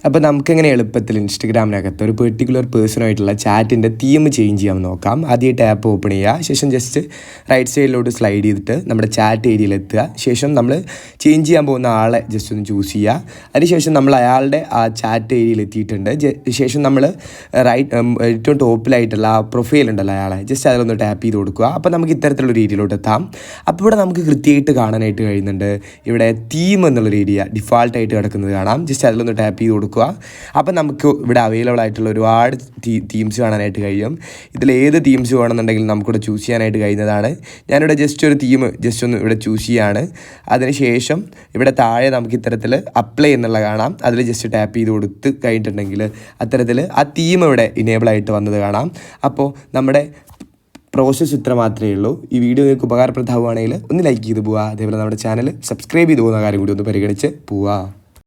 അപ്പോൾ നമുക്കെങ്ങനെ എളുപ്പത്തിൽ ഇൻസ്റ്റഗ്രാമിനകത്ത് ഒരു പെർട്ടിക്കുലർ പേഴ്സണായിട്ടുള്ള ചാറ്റിൻ്റെ തീം ചേഞ്ച് ചെയ്യാമെന്ന് നോക്കാം. ആദ്യമായിട്ട് ആപ്പ് ഓപ്പൺ ചെയ്യുക, ശേഷം ജസ്റ്റ് റൈറ്റ് സൈഡിലോട്ട് സ്ലൈഡ് ചെയ്തിട്ട് നമ്മുടെ ചാറ്റ് ഏരിയയിലെത്തുക. ശേഷം നമ്മൾ ചേഞ്ച് ചെയ്യാൻ പോകുന്ന ആളെ ജസ്റ്റ് ഒന്ന് ചൂസ് ചെയ്യുക. അതിനുശേഷം നമ്മൾ അയാളുടെ ആ ചാറ്റ് ഏരിയയിൽ എത്തിയിട്ടുണ്ട്. ശേഷം നമ്മൾ ഏറ്റവും ടോപ്പിലായിട്ടുള്ള ആ പ്രൊഫൈൽ ഉണ്ടല്ലോ അയാളെ, ജസ്റ്റ് അതിലൊന്ന് ടാപ്പ് ചെയ്ത് കൊടുക്കുക. അപ്പോൾ നമുക്ക് ഇത്തരത്തിലുള്ള ഏരിയയിലോട്ട് എത്താം. അപ്പോൾ ഇവിടെ നമുക്ക് കൃത്യമായിട്ട് കാണാനായിട്ട് കഴിയുന്നുണ്ട്. ഇവിടെ തീം എന്നുള്ളൊരു ഏരിയ ഡിഫാൾട്ടായിട്ട് കിടക്കുന്നത് കാണാം. ജസ്റ്റ് അതിലൊന്ന് ടാപ്പ് ചെയ്ത് കൊടുക്കുക. അപ്പോൾ നമുക്ക് ഇവിടെ അവൈലബിൾ ആയിട്ടുള്ള ഒരുപാട് തീംസ് കാണാനായിട്ട് കഴിയും. ഇതിലേത് തീംസ് വേണമെന്നുണ്ടെങ്കിൽ നമുക്കിവിടെ ചൂസ് ചെയ്യാനായിട്ട് കഴിയുന്നതാണ്. ഞാനിവിടെ ജസ്റ്റ് ഒരു തീം ജസ്റ്റ് ഒന്ന് ഇവിടെ ചൂസ് ചെയ്യുകയാണ്. അതിനുശേഷം ഇവിടെ താഴെ നമുക്ക് ഇത്തരത്തിൽ അപ്ലൈ എന്നുള്ള കാണാം. അതിൽ ജസ്റ്റ് ടാപ്പ് ചെയ്ത് കൊടുത്ത് കഴിഞ്ഞിട്ടുണ്ടെങ്കിൽ അത്തരത്തിൽ ആ തീം ഇവിടെ ഇനേബിൾ ആയിട്ട് വന്നത് കാണാം. അപ്പോൾ നമ്മുടെ പ്രോസസ്സ് ഇത്ര മാത്രമേ ഉള്ളൂ. ഈ വീഡിയോ നിങ്ങൾക്ക് ഉപകാരപ്രദമാവുകയാണെങ്കിൽ ഒന്ന് ലൈക്ക് ചെയ്ത് പോവുക. അതേപോലെ നമ്മുടെ ചാനൽ സബ്സ്ക്രൈബ് ചെയ്ത് പോകുന്ന കാര്യം കൂടി ഒന്ന് പരിഗണിച്ച് പോവുക.